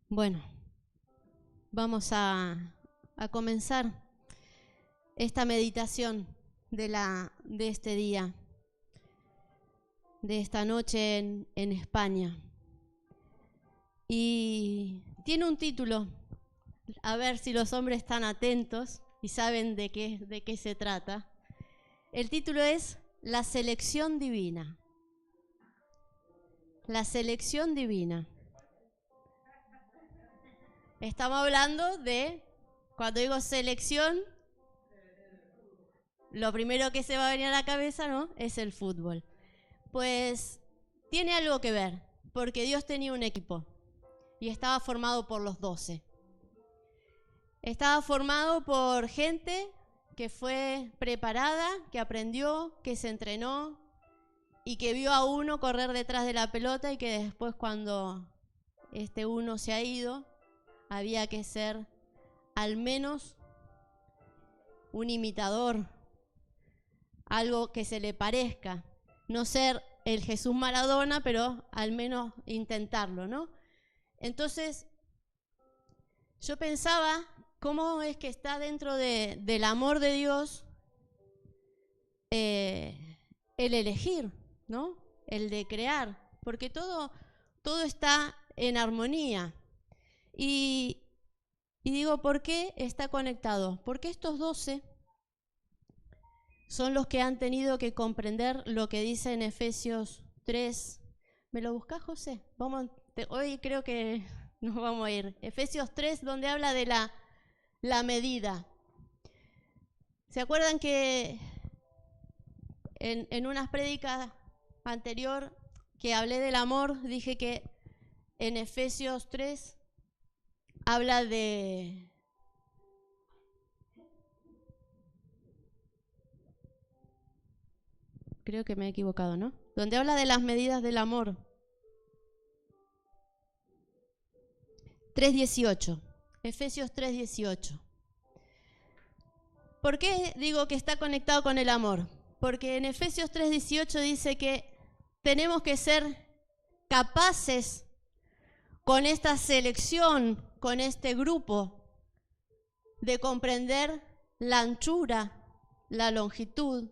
Bueno, vamos a comenzar esta meditación de este día, de esta noche en España. Y tiene un título, a ver si los hombres están atentos y saben de qué se trata. El título es La selección divina. La selección divina. Estamos hablando de, cuando digo selección, lo primero que se va a venir a la cabeza, ¿no?, es el fútbol. Pues tiene algo que ver, porque Dios tenía un equipo y estaba formado por los 12. Estaba formado por gente que fue preparada, que aprendió, que se entrenó y que vio a uno correr detrás de la pelota y que después, cuando este uno se ha ido, había que ser al menos un imitador, algo que se le parezca. No ser el Jesús Maradona, pero al menos intentarlo, ¿no? Entonces, yo pensaba cómo es que está dentro del amor de Dios el elegir, ¿no?, el de crear, porque todo está en armonía. Y digo, ¿por qué está conectado? Porque estos 12 son los que han tenido que comprender lo que dice en Efesios 3. ¿Me lo buscás, José? Hoy creo que nos vamos a ir. Efesios 3, donde habla de la medida. ¿Se acuerdan que en unas prédicas anterior que hablé del amor, dije que en Efesios 3 habla de... Creo que me he equivocado, ¿no? Donde habla de las medidas del amor. 3:18. Efesios 3:18. ¿Por qué digo que está conectado con el amor? Porque en Efesios 3:18 dice que tenemos que ser capaces con esta selección, con este grupo, de comprender la anchura, la longitud,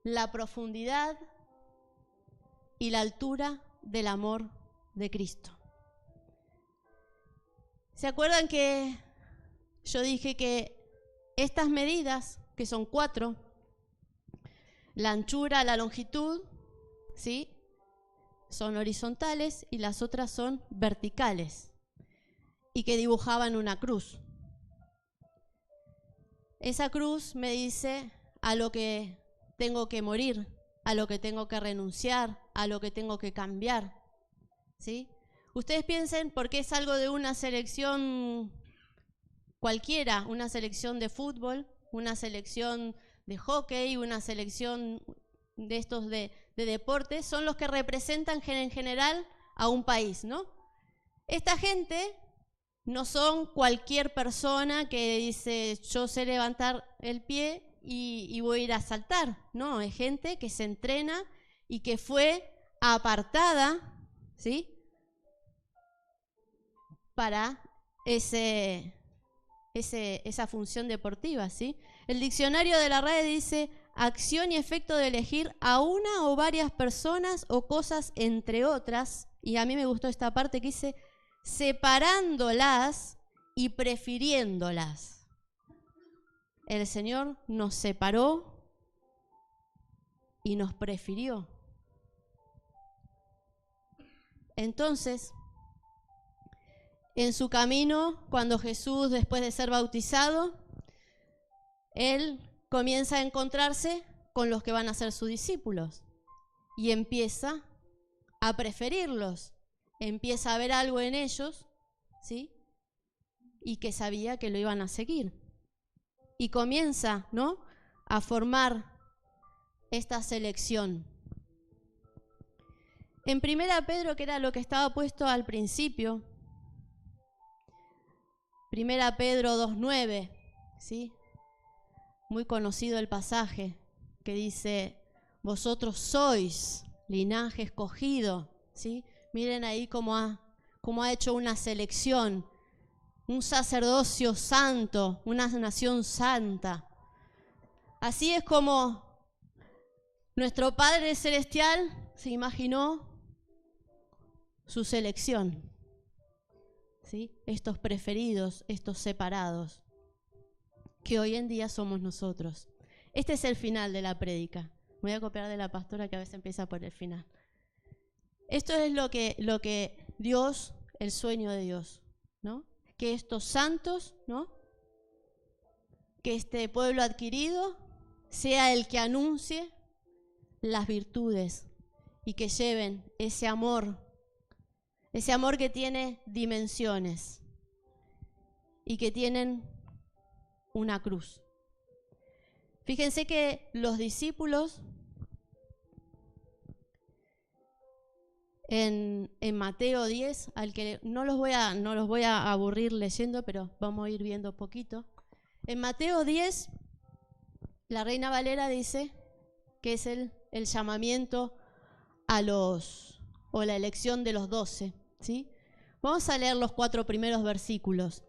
la profundidad y la altura del amor de Cristo. ¿Se acuerdan que yo dije que estas medidas, que son 4, la anchura, la longitud, ¿sí?, son horizontales y las otras son verticales, y que dibujaban una cruz? Esa cruz me dice a lo que tengo que morir, a lo que tengo que renunciar, a lo que tengo que cambiar, ¿sí? Ustedes piensen, porque es algo de una selección cualquiera, una selección de fútbol, una selección de hockey, una selección de estos de deportes, son los que representan en general a un país, ¿no? Esta gente no son cualquier persona que dice, yo sé levantar el pie y voy a ir a saltar. No, es gente que se entrena y que fue apartada, ¿sí?, para esa función deportiva, ¿sí? El diccionario de la RAE dice: acción y efecto de elegir a una o varias personas o cosas entre otras. Y a mí me gustó esta parte que dice: separándolas y prefiriéndolas. El Señor nos separó y nos prefirió. Entonces, en su camino, cuando Jesús, después de ser bautizado, Él comienza a encontrarse con los que van a ser sus discípulos y empieza a preferirlos, empieza a ver algo en ellos, ¿sí?, y que sabía que lo iban a seguir. Y comienza, ¿no?, a formar esta selección. En 1 Pedro, que era lo que estaba puesto al principio, 1 Pedro 2:9, ¿sí?, muy conocido el pasaje que dice: vosotros sois linaje escogido, ¿sí? Miren ahí cómo ha hecho una selección, un sacerdocio santo, una nación santa. Así es como nuestro Padre Celestial se imaginó su selección, ¿sí? Estos preferidos, estos separados, que hoy en día somos nosotros. Este es el final de la prédica. Voy a copiar de la pastora que a veces empieza por el final. Esto es lo que Dios, el sueño de Dios, ¿no? Que estos santos, ¿no? Que este pueblo adquirido sea el que anuncie las virtudes y que lleven ese amor que tiene dimensiones y que tienen una cruz. Fíjense que los discípulos en Mateo 10, al que no los voy a aburrir leyendo, pero vamos a ir viendo poquito. En Mateo 10, la Reina Valera dice que es el llamamiento o la elección de los 12, ¿sí? Vamos a leer los 4 primeros versículos.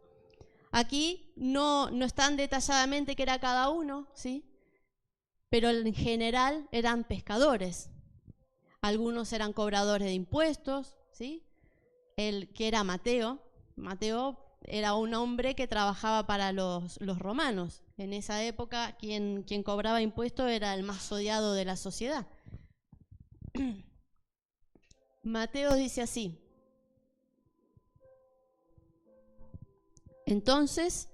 Aquí no están detalladamente qué era cada uno, ¿sí? Pero en general eran pescadores. Algunos eran cobradores de impuestos, ¿sí? El que era Mateo era un hombre que trabajaba para los romanos. En esa época quien cobraba impuestos era el más odiado de la sociedad. Mateo dice así: entonces,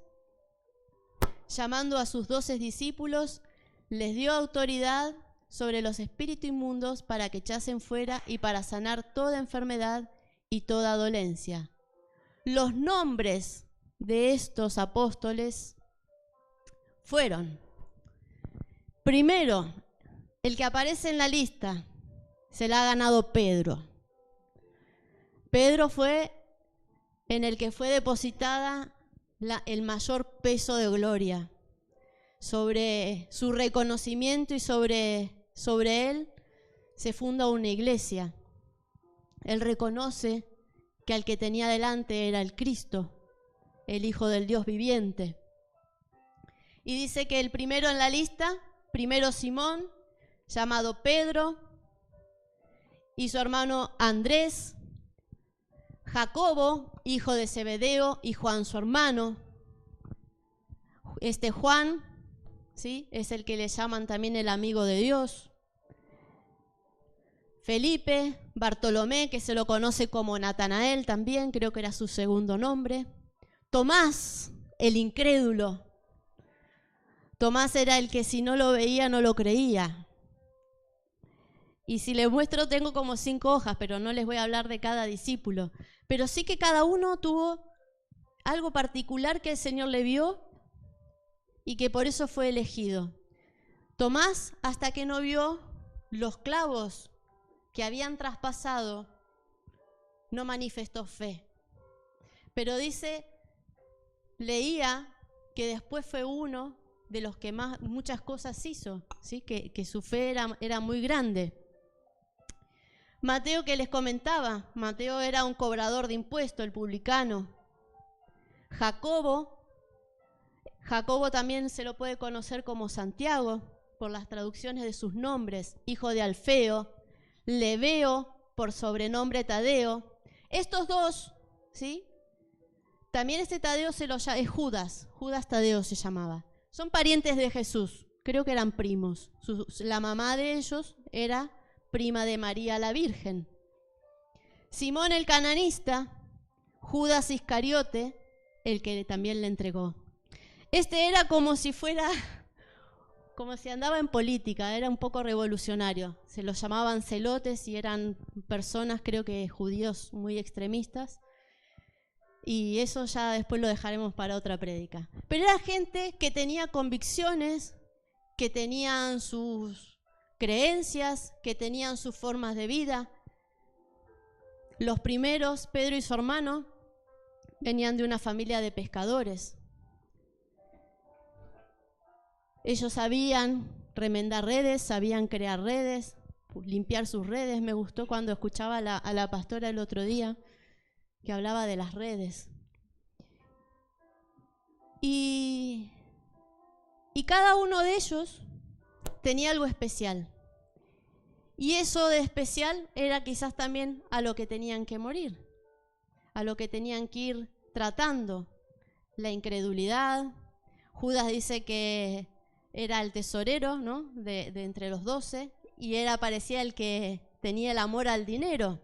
llamando a sus 12 discípulos, les dio autoridad sobre los espíritus inmundos para que echasen fuera y para sanar toda enfermedad y toda dolencia. Los nombres de estos apóstoles fueron: primero, el que aparece en la lista, se la ha ganado Pedro. Pedro fue en el que fue depositada el mayor peso de gloria. Sobre su reconocimiento y sobre él se funda una iglesia. Él reconoce que al que tenía delante era el Cristo, el Hijo del Dios viviente. Y dice que el primero en la lista, primero Simón, llamado Pedro, y su hermano Andrés, Jacobo, hijo de Zebedeo, y Juan su hermano. Juan, ¿sí?, es el que le llaman también el amigo de Dios. Felipe, Bartolomé, que se lo conoce como Natanael también, creo que era su segundo nombre. Tomás, el incrédulo. Tomás era el que si no lo veía no lo creía. Y si les muestro, tengo como 5 hojas, pero no les voy a hablar de cada discípulo. Pero sí que cada uno tuvo algo particular que el Señor le vio y que por eso fue elegido. Tomás, hasta que no vio los clavos que habían traspasado, no manifestó fe. Pero leía que después fue uno de los que muchas cosas hizo, ¿sí? Que su fe era muy grande. Mateo, que les comentaba, Mateo era un cobrador de impuestos, el publicano. Jacobo también se lo puede conocer como Santiago, por las traducciones de sus nombres, hijo de Alfeo. Lebeo, por sobrenombre Tadeo. Estos dos, ¿sí? También este Tadeo es Judas Tadeo se llamaba. Son parientes de Jesús, creo que eran primos. La mamá de ellos era prima de María la Virgen. Simón el cananista, Judas Iscariote, el que también le entregó. Era como si andaba en política, era un poco revolucionario. Se los llamaban celotes y eran personas, creo que judíos muy extremistas. Y eso ya después lo dejaremos para otra prédica. Pero era gente que tenía convicciones, que tenían sus creencias, que tenían sus formas de vida. Los primeros, Pedro y su hermano, venían de una familia de pescadores. Ellos sabían remendar redes, sabían crear redes, limpiar sus redes. Me gustó cuando escuchaba a la pastora el otro día que hablaba de las redes. Y cada uno de ellos tenía algo especial. Y eso de especial era quizás también a lo que tenían que morir, a lo que tenían que ir tratando. La incredulidad. Judas dice que era el tesorero, ¿no? de entre los 12, y parecía el que tenía el amor al dinero.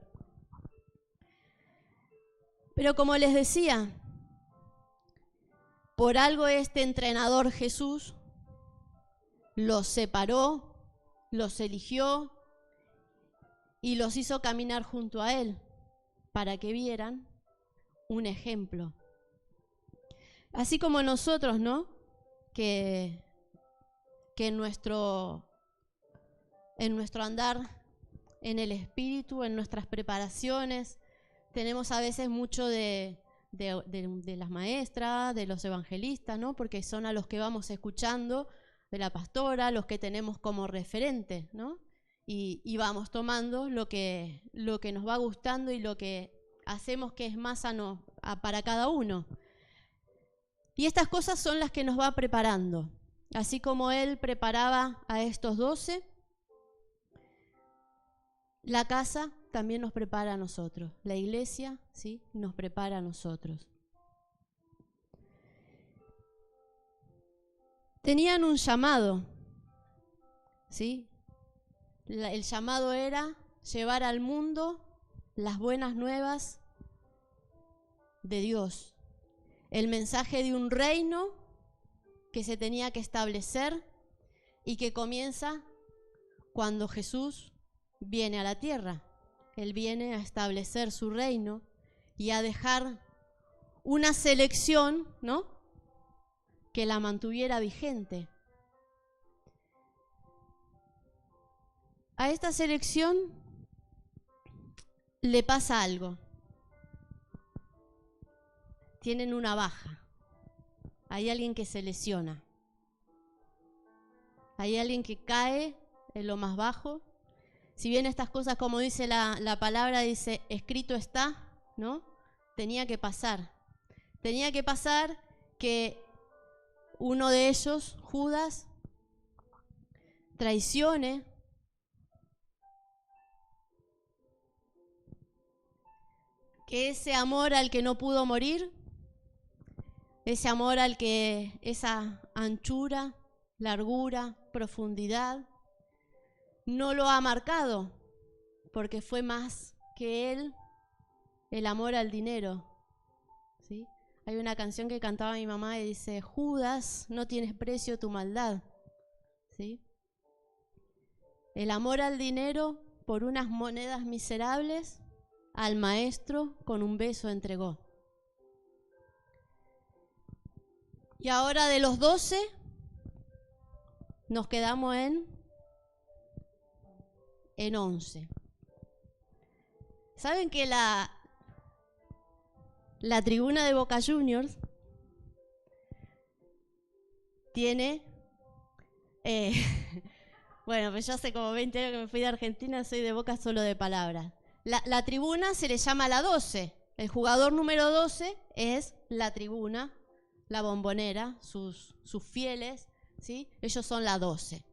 Pero como les decía, por algo este entrenador Jesús los separó, los eligió y los hizo caminar junto a él para que vieran un ejemplo. Así como nosotros, ¿no? Que en nuestro andar en el Espíritu, en nuestras preparaciones, tenemos a veces mucho de las maestras, de los evangelistas, ¿no? Porque son a los que vamos escuchando, de la pastora, los que tenemos como referente, ¿no? Y vamos tomando lo que nos va gustando y lo que hacemos que es más sano para cada uno. Y estas cosas son las que nos va preparando. Así como él preparaba a estos 12, la casa también nos prepara a nosotros. La iglesia, ¿sí?, nos prepara a nosotros. Tenían un llamado, ¿sí? El llamado era llevar al mundo las buenas nuevas de Dios. El mensaje de un reino que se tenía que establecer y que comienza cuando Jesús viene a la tierra. Él viene a establecer su reino y a dejar una selección, ¿no?, que la mantuviera vigente. A esta selección le pasa algo. Tienen una baja. Hay alguien que se lesiona. Hay alguien que cae en lo más bajo. Si bien estas cosas, como dice la palabra, dice, escrito está, ¿no? Tenía que pasar. Tenía que pasar que uno de ellos, Judas, traicione, que ese amor al que no pudo morir, ese amor al que esa anchura, largura, profundidad, no lo ha marcado, porque fue más que él el amor al dinero, ¿sí? Hay una canción que cantaba mi mamá y dice, Judas, no tienes precio tu maldad, ¿sí? El amor al dinero por unas monedas miserables al maestro con un beso entregó. Y ahora de los 12 nos quedamos en 11. ¿Saben que la tribuna de Boca Juniors tiene... bueno, pues yo hace como 20 años que me fui de Argentina, soy de Boca solo de palabras. La tribuna se le llama la 12. El jugador número 12 es la tribuna, la bombonera, sus fieles, ¿sí? Ellos son la 12.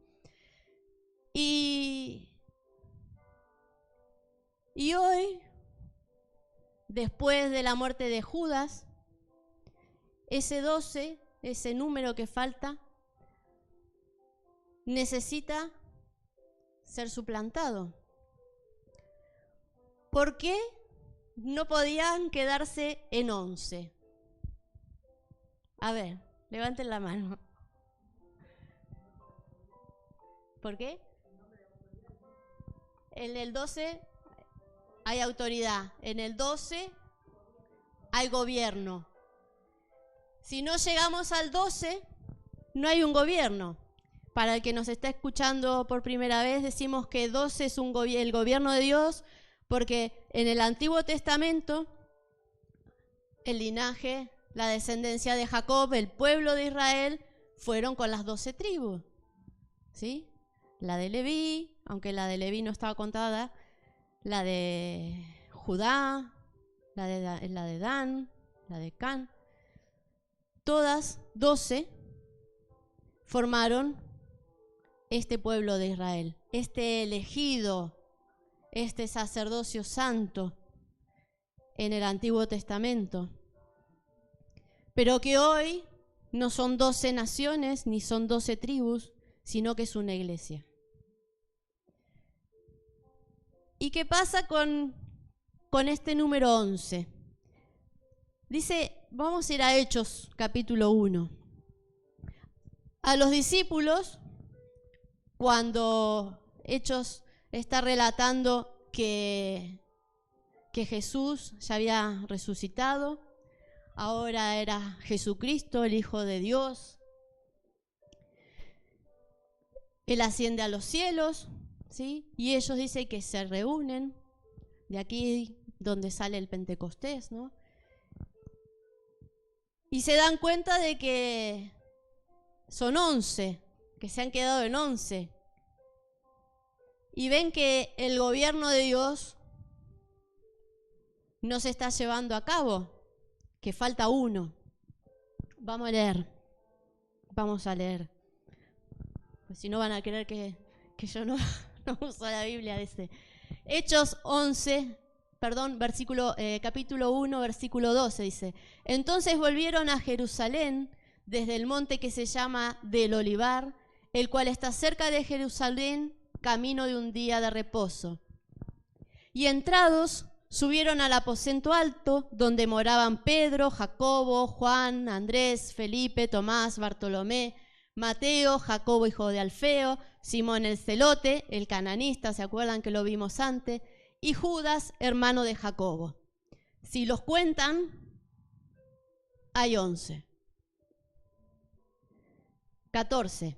Y hoy, después de la muerte de Judas, ese 12, ese número que falta, necesita ser suplantado. ¿Por qué no podían quedarse en 11? A ver, levanten la mano. ¿Por qué? En el 12 hay autoridad, en el 12 hay gobierno. Si no llegamos al 12, no hay un gobierno. Para el que nos está escuchando por primera vez, decimos que 12 es el gobierno de Dios, porque en el Antiguo Testamento, el linaje, la descendencia de Jacob, el pueblo de Israel, fueron con las 12 tribus, ¿sí? La de Leví, aunque la de Leví no estaba contada, la de Judá, la de Dan, la de Can. Todas 12 formaron este pueblo de Israel, este elegido, este sacerdocio santo en el Antiguo Testamento. Pero que hoy no son 12 naciones ni son 12 tribus, sino que es una iglesia. ¿Y qué pasa con este número 11? Dice, vamos a ir a Hechos, capítulo 1. A los discípulos, cuando Hechos está relatando que Jesús ya había resucitado, ahora era Jesucristo, el Hijo de Dios. Él asciende a los cielos, ¿sí? Y ellos dicen que se reúnen, de aquí donde sale el Pentecostés, ¿no? Y se dan cuenta de que son 11, que se han quedado en 11. Y ven que el gobierno de Dios no se está llevando a cabo, que falta uno. Vamos a leer. Pues si no van a creer que yo no uso la Biblia de este. Hechos 11, capítulo 1, versículo 12 dice: Entonces volvieron a Jerusalén desde el monte que se llama del Olivar, el cual está cerca de Jerusalén, camino de un día de reposo. Y entrados, subieron al aposento alto, donde moraban Pedro, Jacobo, Juan, Andrés, Felipe, Tomás, Bartolomé, Mateo, Jacobo hijo de Alfeo, Simón el celote, el cananista, ¿se acuerdan que lo vimos antes? Y Judas, hermano de Jacobo. Si los cuentan, hay 11. 14.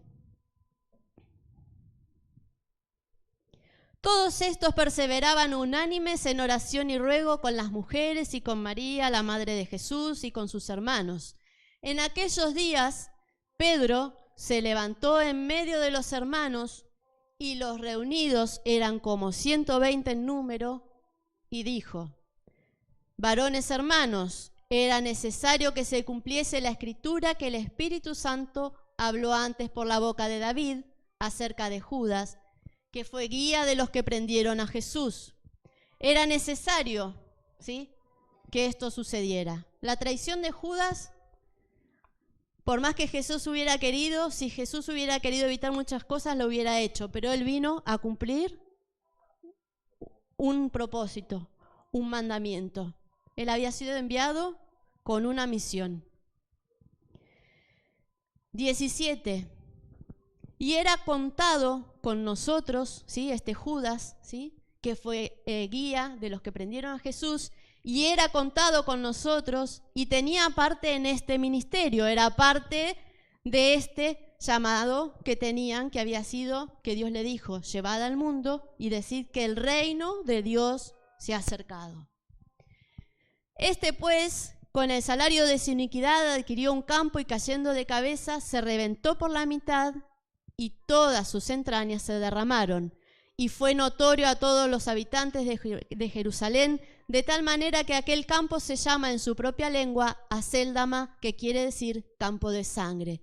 Todos estos perseveraban unánimes en oración y ruego con las mujeres y con María, la madre de Jesús, y con sus hermanos. En aquellos días, Pedro se levantó en medio de los hermanos, y los reunidos eran como 120 en número, y dijo: Varones hermanos, era necesario que se cumpliese la escritura que el Espíritu Santo habló antes por la boca de David acerca de Judas, que fue guía de los que prendieron a Jesús. Era necesario, ¿sí?, que esto sucediera. La traición de Judas, por más que Jesús hubiera querido, si Jesús hubiera querido evitar muchas cosas, lo hubiera hecho, pero él vino a cumplir un propósito, un mandamiento. Él había sido enviado con una misión. 17. Y era contado con nosotros, ¿sí?, este Judas, ¿sí?, que fue guía de los que prendieron a Jesús, y era contado con nosotros y tenía parte en este ministerio, era parte de este llamado que tenían, que había sido, que Dios le dijo: llevad al mundo y decid que el reino de Dios se ha acercado. Este pues, con el salario de su iniquidad, adquirió un campo y cayendo de cabeza se reventó por la mitad, y todas sus entrañas se derramaron, y fue notorio a todos los habitantes de Jerusalén, de tal manera que aquel campo se llama en su propia lengua Acéldama, que quiere decir campo de sangre.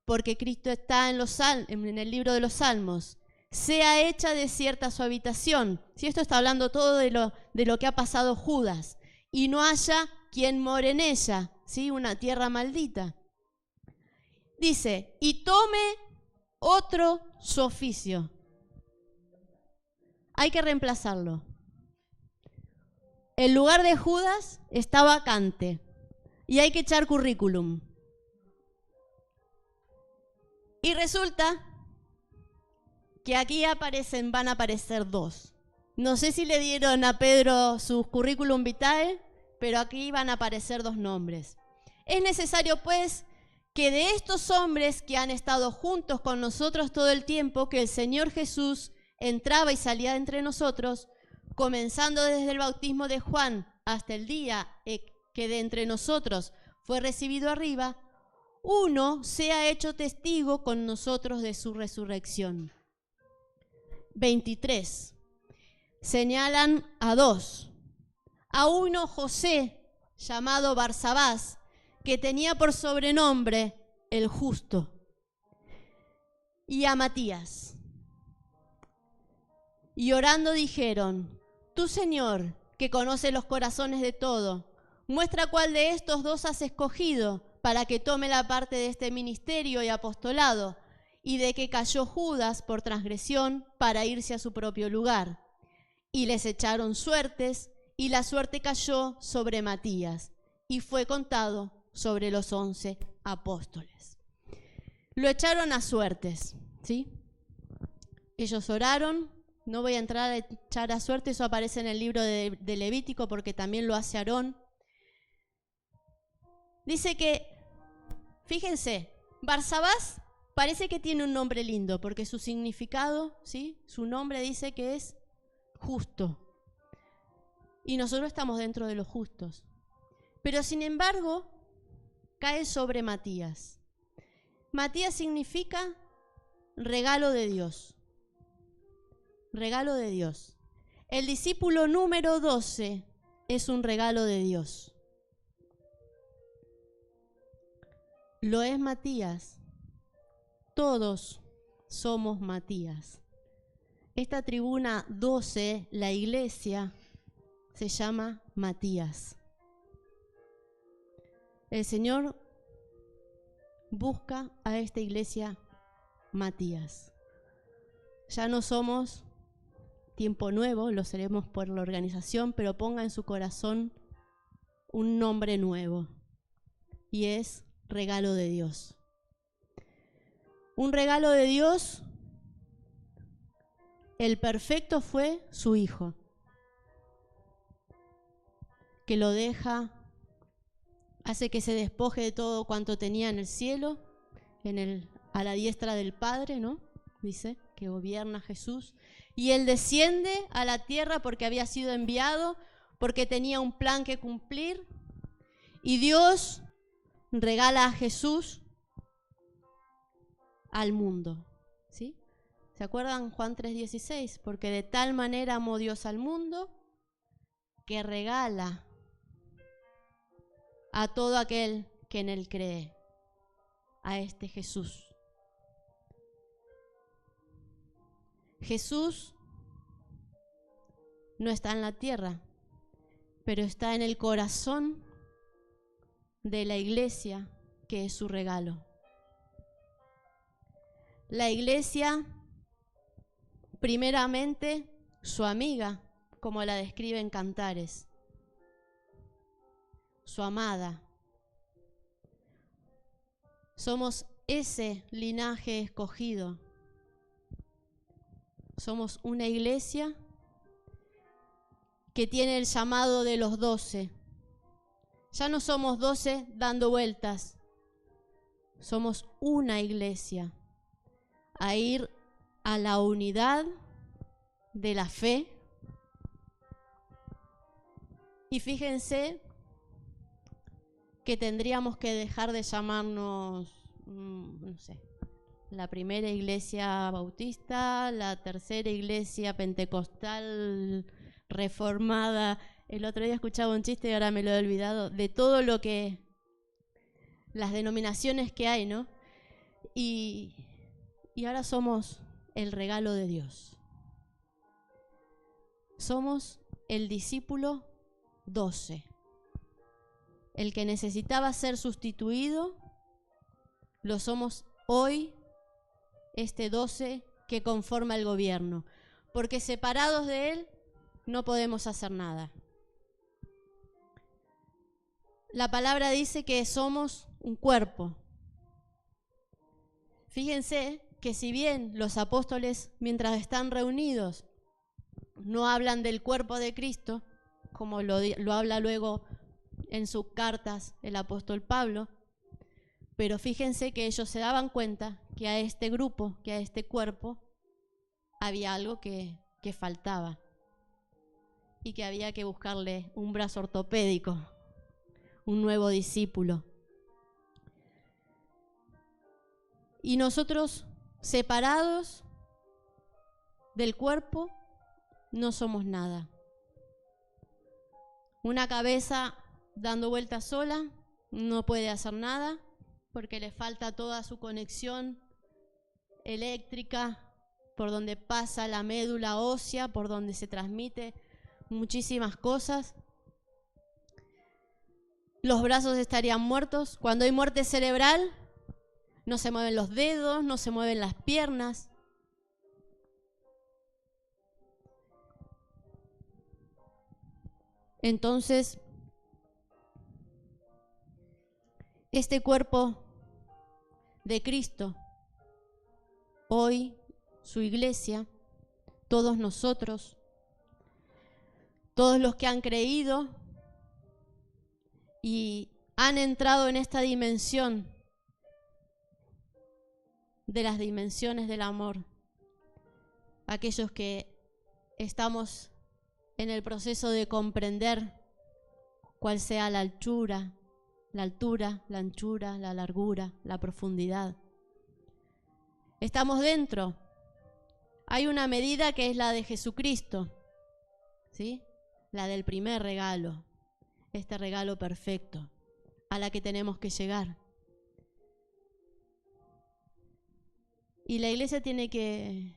Porque Cristo está en el libro de los Salmos: sea hecha desierta su habitación. Si esto está hablando todo de lo que ha pasado Judas, y no haya quien more en ella, ¿sí?, una tierra maldita. Dice: y tome otro su oficio. Hay que reemplazarlo. El lugar de Judas está vacante y hay que echar currículum. Y resulta que aquí van a aparecer 2. No sé si le dieron a Pedro su currículum vitae, pero aquí van a aparecer 2 nombres. Es necesario, pues, que de estos hombres que han estado juntos con nosotros todo el tiempo que el Señor Jesús entraba y salía de entre nosotros, comenzando desde el bautismo de Juan hasta el día que de entre nosotros fue recibido arriba, uno sea hecho testigo con nosotros de su resurrección. 23. Señalan a dos. A uno, José, llamado Barsabás, que tenía por sobrenombre el Justo, y a Matías. Y orando dijeron: Tú, Señor, que conoces los corazones de todo, muestra cuál de estos dos has escogido para que tome la parte de este ministerio y apostolado, y de que cayó Judas por transgresión para irse a su propio lugar. Y les echaron suertes, y la suerte cayó sobre Matías, y fue contado sobre los 11 apóstoles. Lo echaron a suertes, ¿sí? Ellos oraron. No voy a entrar a echar a suerte, eso aparece en el libro de Levítico porque también lo hace Aarón. Dice que, fíjense, Barsabás parece que tiene un nombre lindo porque su significado, ¿sí? Su nombre dice que es justo. Y nosotros estamos dentro de los justos. Pero sin embargo, cae sobre Matías. Matías significa regalo de Dios. Regalo de Dios. El discípulo número 12 es un regalo de Dios. Lo es Matías. Todos somos Matías. Esta tribuna 12, la iglesia, se llama Matías. El Señor busca a esta iglesia Matías. Ya no somos Tiempo Nuevo, lo seremos por la organización, pero ponga en su corazón un nombre nuevo, y es regalo de Dios. Un regalo de Dios, el perfecto fue su Hijo, que lo deja, hace que se despoje de todo cuanto tenía en el cielo, a la diestra del Padre, ¿no? Dice que gobierna Jesús, y Él desciende a la tierra porque había sido enviado, porque tenía un plan que cumplir, y Dios regala a Jesús al mundo, ¿sí? ¿Se acuerdan Juan 3:16? Porque de tal manera amó Dios al mundo que regala a todo aquel que en Él cree, a este Jesús. Jesús no está en la tierra, pero está en el corazón de la iglesia, que es su regalo. La iglesia, primeramente, su amiga, como la describe en Cantares, su amada. Somos ese linaje escogido. Somos una iglesia que tiene el llamado de los 12. Ya no somos 12 dando vueltas. Somos una iglesia. A ir a la unidad de la fe. Y fíjense que tendríamos que dejar de llamarnos, no sé, la primera iglesia bautista, la tercera iglesia pentecostal reformada. El otro día escuchaba un chiste y ahora me lo he olvidado, de todo lo que, las denominaciones que hay, ¿no? Y ahora somos el regalo de Dios. Somos el discípulo 12. El que necesitaba ser sustituido, lo somos hoy, este 12 que conforma el gobierno. Porque separados de Él no podemos hacer nada. La palabra dice que somos un cuerpo. Fíjense que si bien los apóstoles, mientras están reunidos, no hablan del cuerpo de Cristo, como lo habla luego en sus cartas el apóstol Pablo, pero fíjense que ellos se daban cuenta que a este grupo, que a este cuerpo, había algo que faltaba y que había que buscarle un brazo ortopédico, un nuevo discípulo. Y nosotros, separados del cuerpo, no somos nada. Una cabeza dando vueltas sola no puede hacer nada porque le falta toda su conexión eléctrica por donde pasa la médula ósea, por donde se transmite muchísimas cosas. Los brazos estarían muertos. Cuando hay muerte cerebral, no se mueven los dedos, no se mueven las piernas. Entonces, este cuerpo de Cristo, hoy su iglesia, todos nosotros, todos los que han creído y han entrado en esta dimensión de las dimensiones del amor, aquellos que estamos en el proceso de comprender cuál sea la altura, la anchura, la largura, la profundidad. Estamos dentro. Hay una medida que es la de Jesucristo, ¿sí? La del primer regalo, este regalo perfecto, a la que tenemos que llegar. Y la iglesia tiene que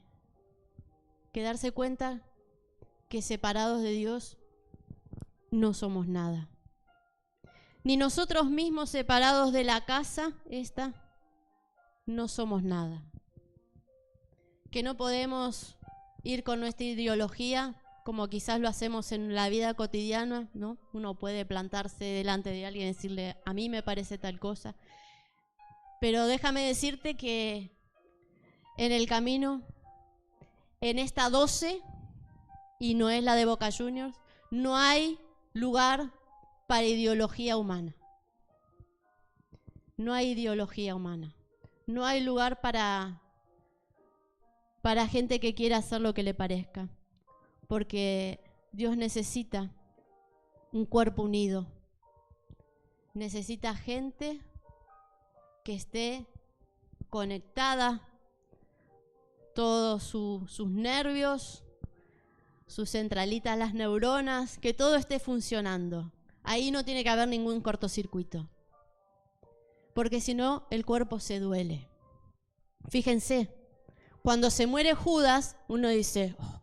darse cuenta que separados de Dios no somos nada. Ni nosotros mismos separados de la casa esta no somos nada. Que no podemos ir con nuestra ideología como quizás lo hacemos en la vida cotidiana, ¿no? Uno puede plantarse delante de alguien y decirle, a mí me parece tal cosa. Pero déjame decirte que en el camino, en esta 12, y no es la de Boca Juniors, no hay lugar para ideología humana. No hay ideología humana. No hay lugar para gente que quiera hacer lo que le parezca. Porque Dios necesita un cuerpo unido. Necesita gente que esté conectada, todos sus nervios, sus centralitas, las neuronas, que todo esté funcionando. Ahí no tiene que haber ningún cortocircuito, porque si no, el cuerpo se duele. Fíjense, cuando se muere Judas, uno dice, oh,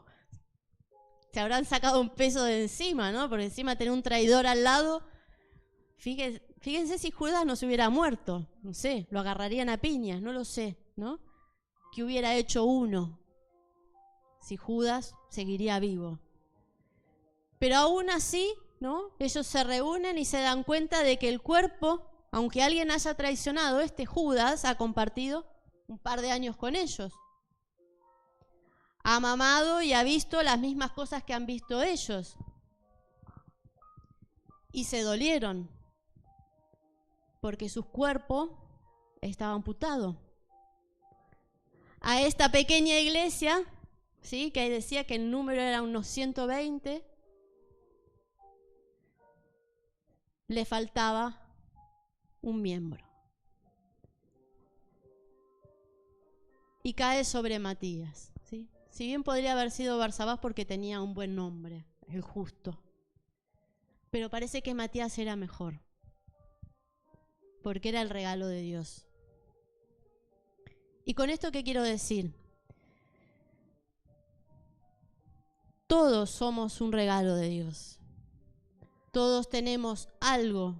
se habrán sacado un peso de encima, ¿no? Porque encima tener un traidor al lado. Fíjense si Judas no se hubiera muerto, no sé, lo agarrarían a piñas, no lo sé, ¿no? ¿Qué hubiera hecho uno si Judas seguiría vivo? Pero aún así, ¿no? Ellos se reúnen y se dan cuenta de que el cuerpo, aunque alguien haya traicionado, Judas ha compartido un par de años con ellos. Ha mamado y ha visto las mismas cosas que han visto ellos. Y se dolieron, porque su cuerpo estaba amputado. A esta pequeña iglesia, ¿sí? Que decía que el número era unos 120, le faltaba un miembro. Y cae sobre Matías, ¿sí? Si bien podría haber sido Barsabás porque tenía un buen nombre, el justo. Pero parece que Matías era mejor, porque era el regalo de Dios. ¿Y con esto qué quiero decir? Todos somos un regalo de Dios. Todos tenemos algo.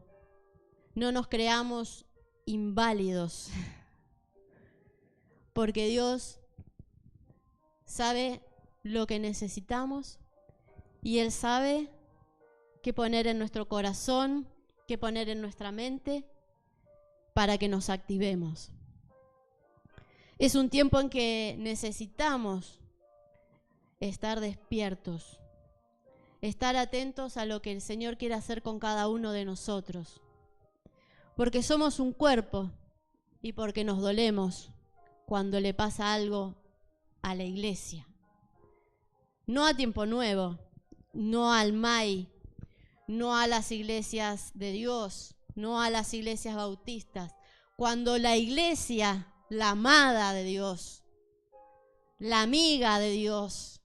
No nos creamos inválidos. Porque Dios sabe lo que necesitamos y Él sabe qué poner en nuestro corazón, qué poner en nuestra mente para que nos activemos. Es un tiempo en que necesitamos estar despiertos, estar atentos a lo que el Señor quiere hacer con cada uno de nosotros. Porque somos un cuerpo y porque nos dolemos cuando le pasa algo a la iglesia. No a Tiempo Nuevo, no al MAI, no a las iglesias de Dios, no a las iglesias bautistas. Cuando la iglesia, la amada de Dios, la amiga de Dios.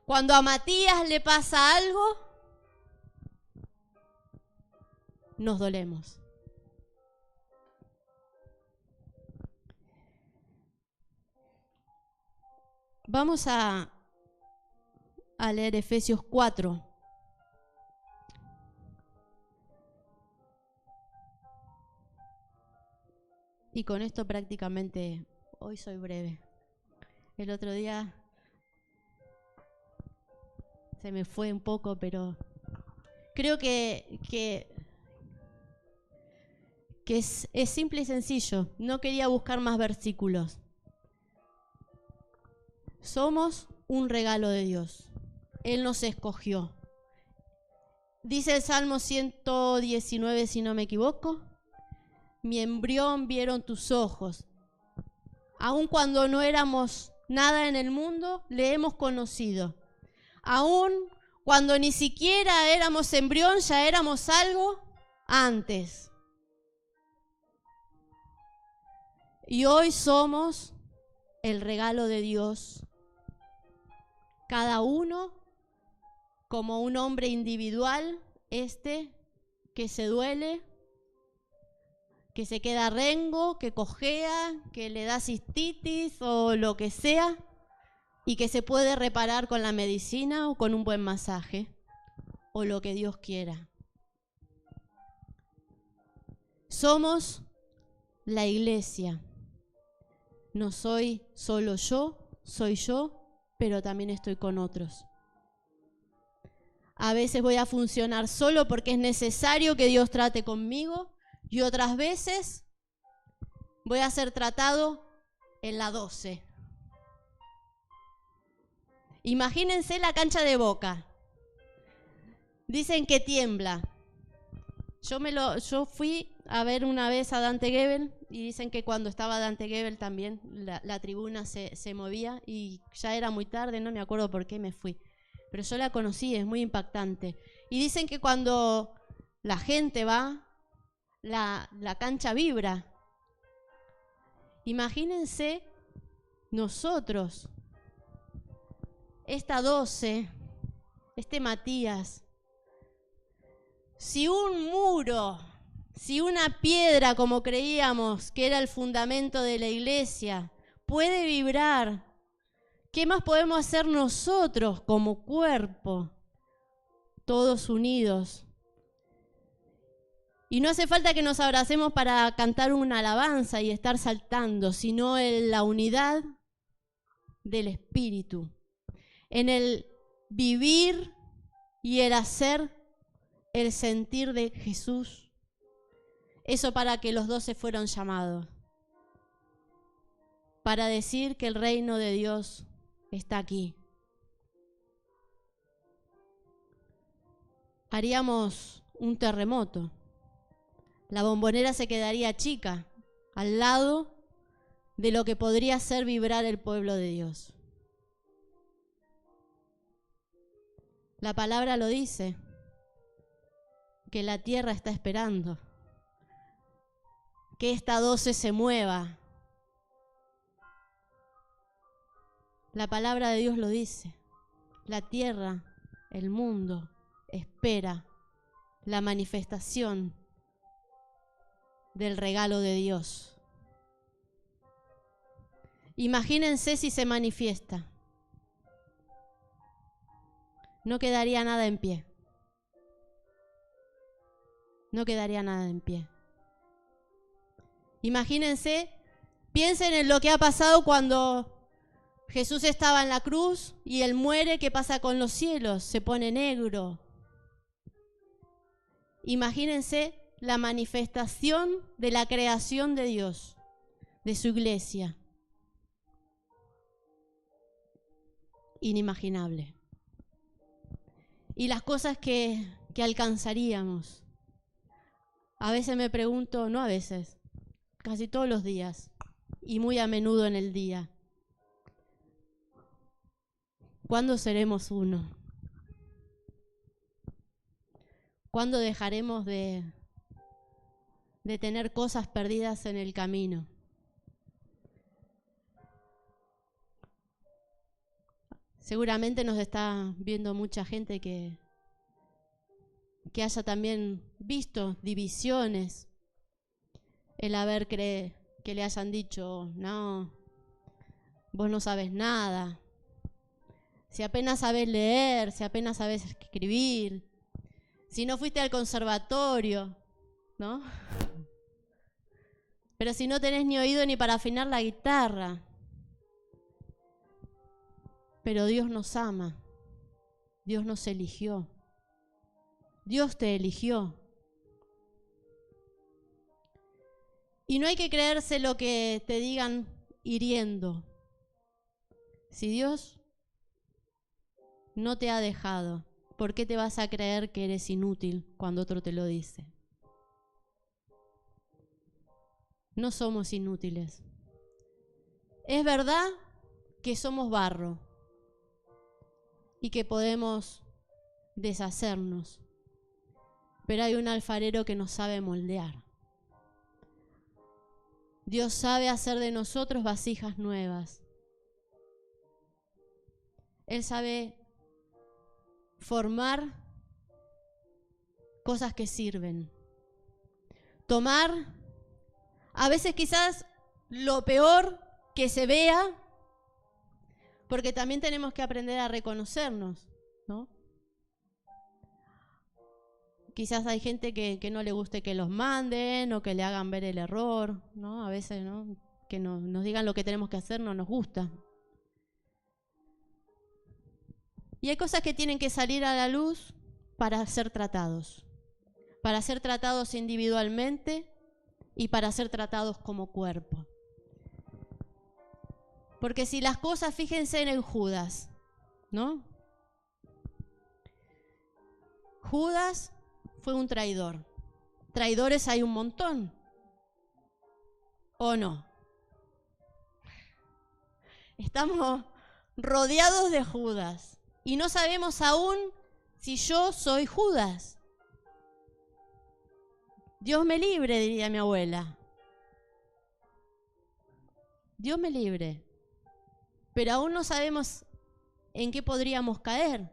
Cuando a Matías le pasa algo, nos dolemos. Vamos a leer Efesios 4. Y con esto prácticamente hoy soy breve. El otro día se me fue un poco, pero creo que es simple y sencillo. No quería buscar más versículos. Somos un regalo de Dios. Él nos escogió. Dice el Salmo 119, si no me equivoco: mi embrión vieron tus ojos. Aun cuando no éramos nada en el mundo, le hemos conocido. Aun cuando ni siquiera éramos embrión, ya éramos algo antes. Y hoy somos el regalo de Dios. Cada uno como un hombre individual, que se duele, que se queda rengo, que cojea, que le da cistitis o lo que sea, y que se puede reparar con la medicina o con un buen masaje, o lo que Dios quiera. Somos la iglesia. No soy solo yo, soy yo, pero también estoy con otros. A veces voy a funcionar solo porque es necesario que Dios trate conmigo, y otras veces voy a ser tratado en la 12. Imagínense la cancha de Boca. Dicen que tiembla. Yo fui a ver una vez a Dante Gebel, y dicen que cuando estaba Dante Gebel también la tribuna se movía, y ya era muy tarde, no me acuerdo por qué me fui. Pero yo la conocí, es muy impactante. Y dicen que cuando la gente va, la cancha vibra. Imagínense nosotros, esta 12, Matías, si un muro, si una piedra, como creíamos que era el fundamento de la iglesia, puede vibrar, ¿qué más podemos hacer nosotros como cuerpo, todos unidos? Y no hace falta que nos abracemos para cantar una alabanza y estar saltando, sino en la unidad del Espíritu, en el vivir y el hacer, el sentir de Jesús. Eso para que los 12 fueron llamados, para decir que el reino de Dios está aquí. Haríamos un terremoto. La Bombonera se quedaría chica al lado de lo que podría hacer vibrar el pueblo de Dios. La palabra lo dice, que la tierra está esperando que esta 12 se mueva. La palabra de Dios lo dice. La tierra, el mundo, espera la manifestación del regalo de Dios. Imagínense si se manifiesta. No quedaría nada en pie. No quedaría nada en pie. Imagínense, piensen en lo que ha pasado cuando Jesús estaba en la cruz y Él muere. ¿Qué pasa con los cielos? Se pone negro. Imagínense la manifestación de la creación de Dios, de su iglesia. Inimaginable. Y las cosas que alcanzaríamos. A veces me pregunto, no a veces, casi todos los días, y muy a menudo en el día, ¿cuándo seremos uno? ¿Cuándo dejaremos de tener cosas perdidas en el camino? Seguramente nos está viendo mucha gente que haya también visto divisiones, el haber que le hayan dicho, no, vos no sabes nada, si apenas sabes leer, si apenas sabes escribir, si no fuiste al conservatorio, ¿no? Pero si no tenés ni oído ni para afinar la guitarra. Pero Dios nos ama, Dios nos eligió, Dios te eligió. Y no hay que creerse lo que te digan hiriendo. Si Dios no te ha dejado, ¿por qué te vas a creer que eres inútil cuando otro te lo dice? No somos inútiles. Es verdad que somos barro y que podemos deshacernos, pero hay un alfarero que nos sabe moldear. Dios sabe hacer de nosotros vasijas nuevas. Él sabe formar cosas que sirven. Tomar, a veces quizás lo peor que se vea, porque también tenemos que aprender a reconocernos, ¿no? Quizás hay gente que no le guste que los manden o que le hagan ver el error, ¿no? A veces, ¿no? Que nos digan lo que tenemos que hacer no nos gusta. Y hay cosas que tienen que salir a la luz para ser tratados individualmente y para ser tratados como cuerpo. Porque si las cosas, fíjense en Judas, ¿no? Judas fue un traidor. Traidores hay un montón, ¿o no? Estamos rodeados de Judas y no sabemos aún si yo soy Judas. Dios me libre, diría mi abuela. Dios me libre. Pero aún no sabemos en qué podríamos caer.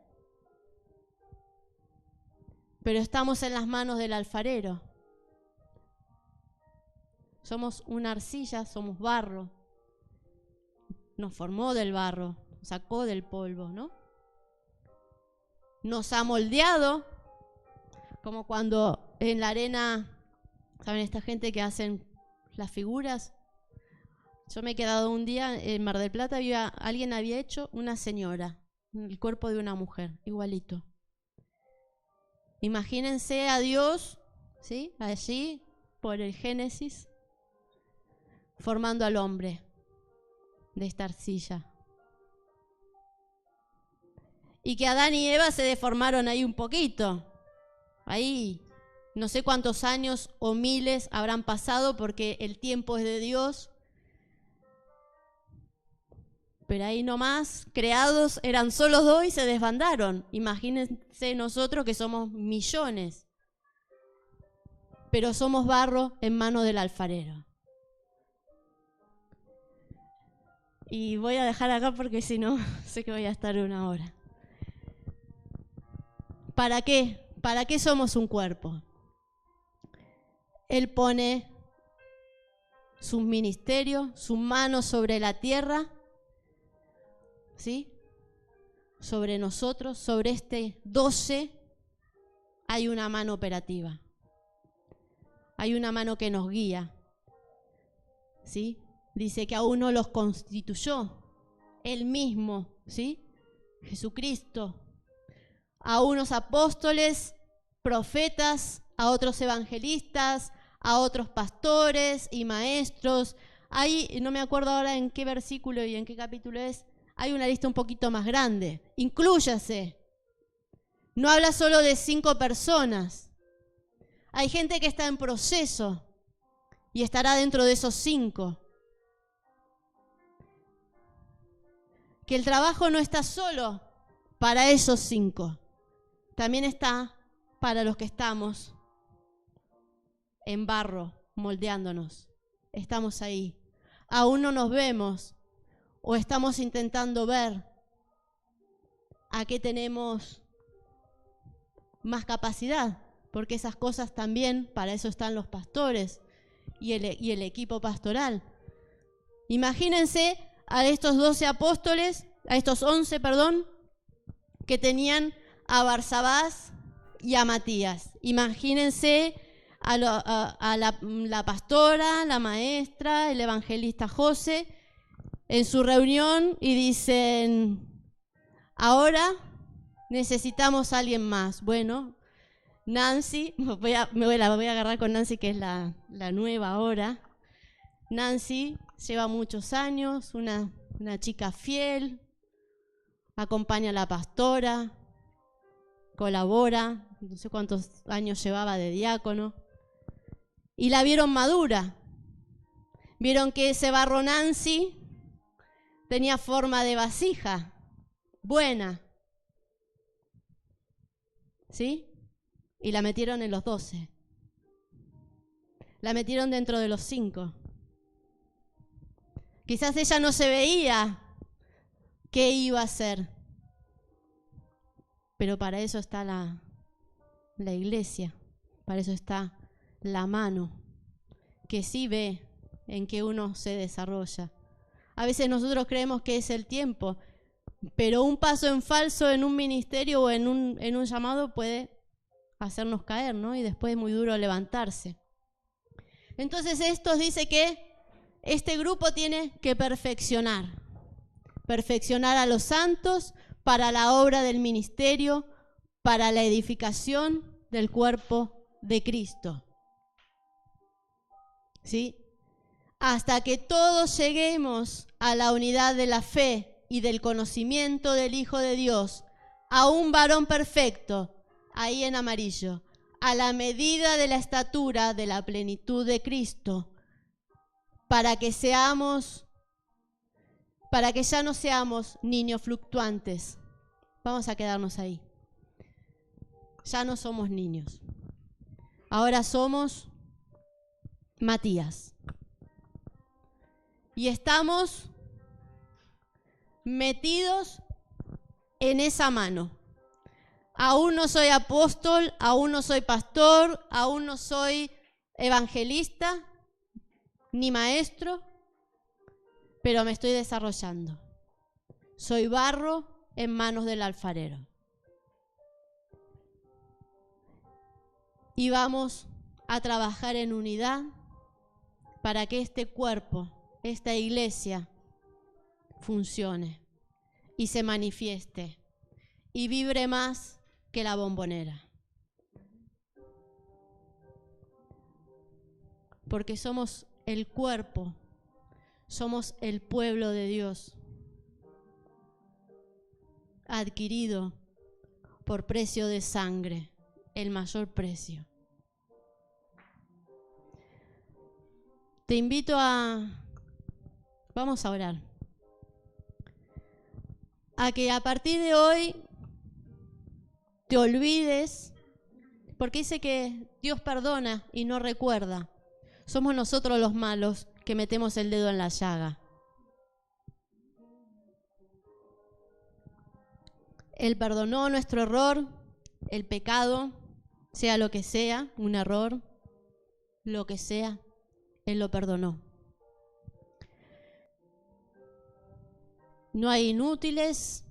Pero estamos en las manos del alfarero. Somos una arcilla, somos barro. Nos formó del barro, nos sacó del polvo, ¿no? Nos ha moldeado, como cuando en la arena, ¿saben esta gente que hacen las figuras? Yo me he quedado un día en Mar del Plata, alguien había hecho una señora, el cuerpo de una mujer, igualito. Imagínense a Dios, ¿sí? Allí, por el Génesis, formando al hombre de esta arcilla. Y que Adán y Eva se deformaron ahí un poquito. Ahí, no sé cuántos años o miles habrán pasado porque el tiempo es de Dios. Pero ahí nomás, creados, eran solo 2 y se desbandaron. Imagínense nosotros que somos millones. Pero somos barro en manos del alfarero. Y voy a dejar acá porque si no, sé que voy a estar 1 hora. ¿Para qué? ¿Para qué somos un cuerpo? Él pone sus ministerios, sus manos sobre la tierra, ¿sí? Sobre nosotros, sobre este 12, hay una mano operativa. Hay una mano que nos guía, ¿sí? Dice que a uno los constituyó, Él mismo, ¿sí? Jesucristo. A unos apóstoles, profetas, a otros evangelistas, a otros pastores y maestros. Hay, no me acuerdo ahora en qué versículo y en qué capítulo es, hay una lista un poquito más grande. Inclúyase. No habla solo de 5 personas. Hay gente que está en proceso y estará dentro de esos 5. Que el trabajo no está solo para esos 5. También está para los que estamos en barro, moldeándonos. Estamos ahí. Aún no nos vemos o estamos intentando ver. a qué tenemos más capacidad, porque esas cosas también, para eso están los pastores y el equipo pastoral. Imagínense a estos 12 apóstoles, a estos 11, que tenían a Barsabás y a Matías. Imagínense a la pastora, la maestra, el evangelista José, en su reunión y dicen, ahora necesitamos a alguien más. Bueno, Nancy, me voy a agarrar con Nancy, que es la nueva ahora. Nancy lleva muchos años, una chica fiel, acompaña a la pastora, colabora, no sé cuántos años llevaba de diácono, y la vieron madura. Vieron que ese barro Nancy tenía forma de vasija, buena, ¿sí? Y la metieron en los 12. La metieron dentro de los 5. Quizás ella no se veía qué iba a hacer, pero para eso está la iglesia, para eso está la mano, que sí ve en que uno se desarrolla. A veces nosotros creemos que es el tiempo, pero un paso en falso en un ministerio o en un llamado puede hacernos caer, ¿no? Y después es muy duro levantarse. Entonces estos dice que este grupo tiene que perfeccionar a los santos para la obra del ministerio, para la edificación del cuerpo de Cristo. ¿Sí? Hasta que todos lleguemos a la unidad de la fe y del conocimiento del Hijo de Dios, a un varón perfecto, ahí en amarillo, a la medida de la estatura de la plenitud de Cristo, para que ya no seamos niños fluctuantes. Vamos a quedarnos ahí. Ya no somos niños. Ahora somos Matías. Y estamos metidos en esa mano. Aún no soy apóstol, aún no soy pastor, aún no soy evangelista, ni maestro, pero me estoy desarrollando. Soy barro en manos del alfarero. Y vamos a trabajar en unidad para que este cuerpo, esta iglesia, funcione y se manifieste y vibre más que la bombonera. Porque somos el cuerpo, somos el pueblo de Dios, adquirido por precio de sangre, el mayor precio. Te invito vamos a orar, a que a partir de hoy te olvides, porque dice que Dios perdona y no recuerda. Somos nosotros los malos que metemos el dedo en la llaga. Él perdonó nuestro error, el pecado, sea lo que sea, un error, lo que sea, Él lo perdonó. No hay inútiles,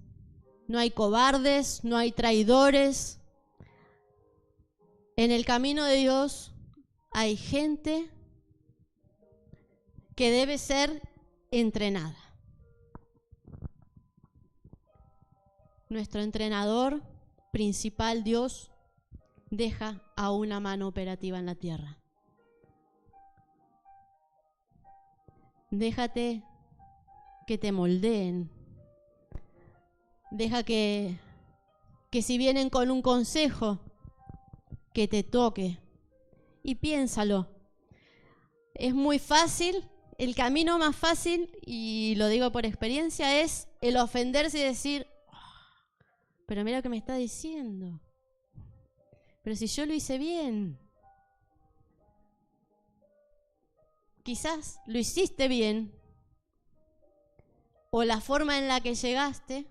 no hay cobardes, no hay traidores. En el camino de Dios hay gente que debe ser entrenada. Nuestro entrenador principal, Dios, deja a una mano operativa en la tierra. Déjate que te moldeen. Deja que si vienen con un consejo, que te toque. Y piénsalo. Es muy fácil, el camino más fácil, y lo digo por experiencia, es el ofenderse y decir, pero mira lo que me está diciendo. Pero si yo lo hice bien. Quizás lo hiciste bien, o la forma en la que llegaste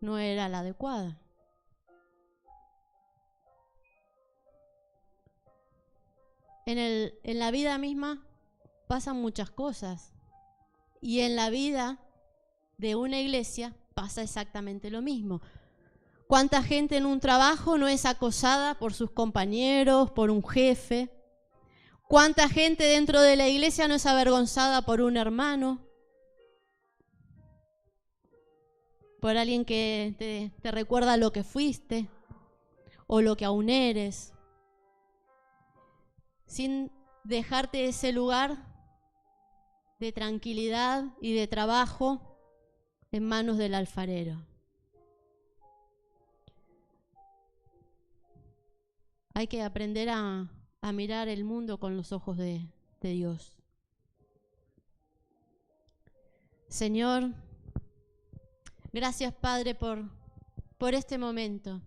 no era la adecuada. En la vida misma pasan muchas cosas. Y en la vida de una iglesia pasa exactamente lo mismo. ¿Cuánta gente en un trabajo no es acosada por sus compañeros, por un jefe? ¿Cuánta gente dentro de la iglesia no es avergonzada por un hermano? Por alguien que te recuerda lo que fuiste o lo que aún eres. Sin dejarte ese lugar de tranquilidad y de trabajo en manos del alfarero. Hay que aprender a mirar el mundo con los ojos de Dios. Señor, gracias Padre por este momento,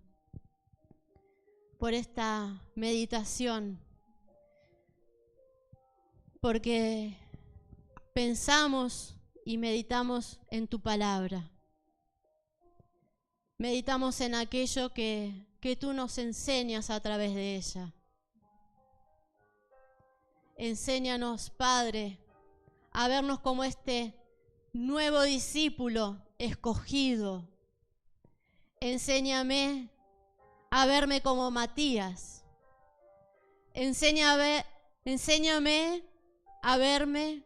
por esta meditación, porque pensamos y meditamos en tu palabra. Meditamos en aquello que tú nos enseñas a través de ella. Enséñanos, Padre, a vernos como este nuevo discípulo escogido. Enséñame a verme como Matías. Enséñame a verme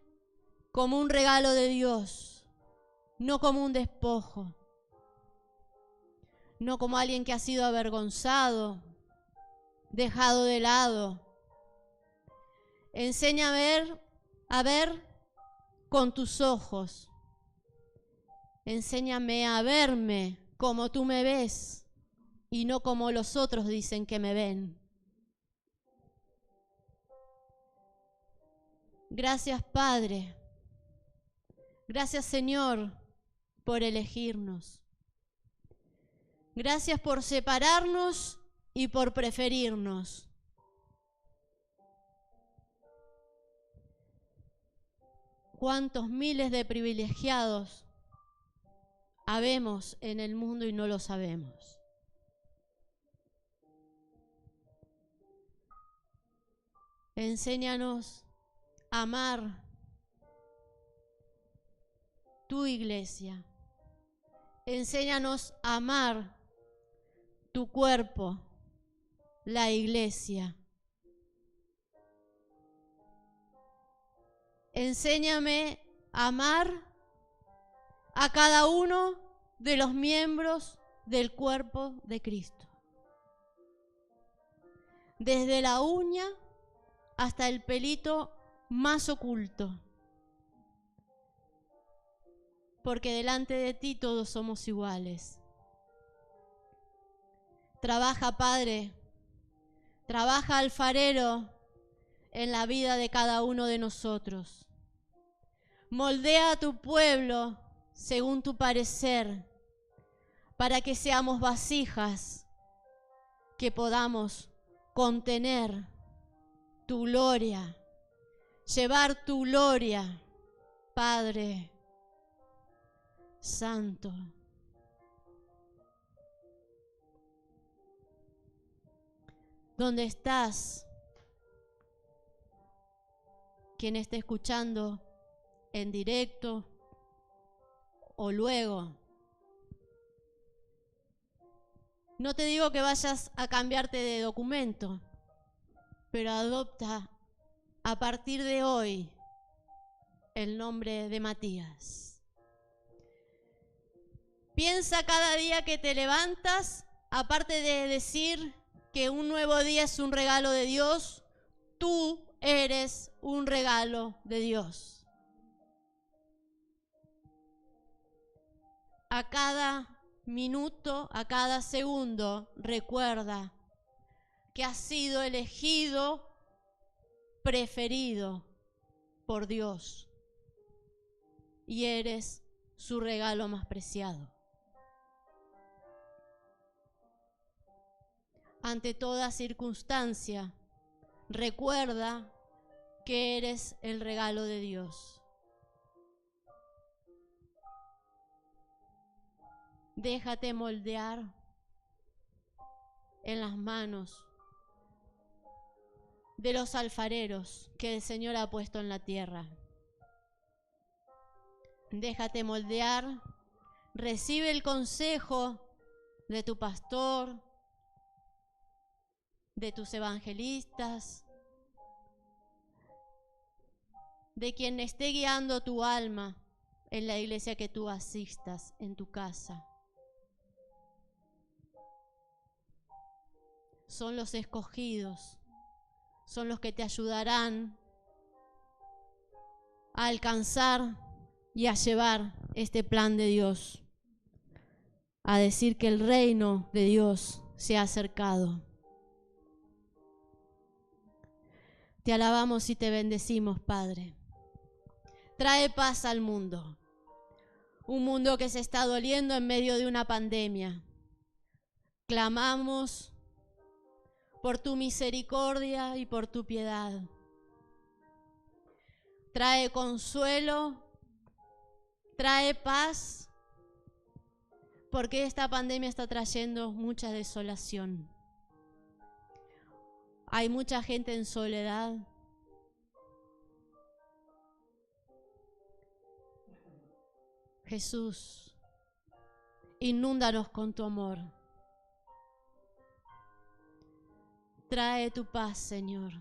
como un regalo de Dios, no como un despojo, no como alguien que ha sido avergonzado, dejado de lado. Enséñame a ver con tus ojos. Enséñame a verme como tú me ves y no como los otros dicen que me ven. Gracias, Padre. Gracias, Señor, por elegirnos. Gracias por separarnos y por preferirnos. ¿Cuántos miles de privilegiados habemos en el mundo y no lo sabemos? Enséñanos a amar tu iglesia. Enséñanos a amar tu cuerpo, la iglesia. Enséñame a amar a cada uno de los miembros del cuerpo de Cristo. Desde la uña hasta el pelito más oculto. Porque delante de ti todos somos iguales. Trabaja, Padre, trabaja, alfarero, en la vida de cada uno de nosotros. Moldea a tu pueblo según tu parecer, para que seamos vasijas que podamos contener tu gloria, llevar tu gloria, Padre Santo. ¿Dónde estás? Quien esté escuchando en directo o luego. No te digo que vayas a cambiarte de documento, pero adopta a partir de hoy el nombre de Matías. Piensa cada día que te levantas, aparte de decir que un nuevo día es un regalo de Dios, tú eres un regalo de Dios. A cada minuto, a cada segundo, recuerda que has sido elegido, preferido por Dios y eres su regalo más preciado. Ante toda circunstancia, recuerda que eres el regalo de Dios. Déjate moldear en las manos de los alfareros que el Señor ha puesto en la tierra. Déjate moldear, recibe el consejo de tu pastor, de tus evangelistas, de quien esté guiando tu alma en la iglesia que tú asistas, en tu casa. Son los escogidos, son los que te ayudarán a alcanzar y a llevar este plan de Dios, a decir que el reino de Dios se ha acercado. Te alabamos y te bendecimos, Padre. Trae paz al mundo, un mundo que se está doliendo en medio de una pandemia. Clamamos por tu misericordia y por tu piedad. Trae consuelo, trae paz, porque esta pandemia está trayendo mucha desolación. Hay mucha gente en soledad. Jesús, inúndanos con tu amor. Trae tu paz, Señor.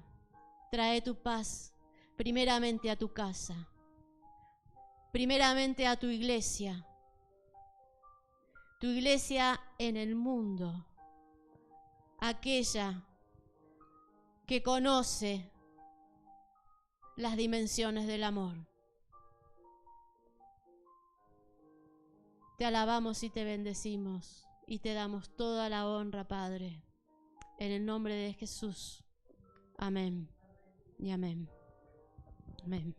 Trae tu paz primeramente a tu casa, primeramente a tu iglesia en el mundo, aquella que conoce las dimensiones del amor. Te alabamos y te bendecimos y te damos toda la honra, Padre. En el nombre de Jesús. Amén y amén. Amén.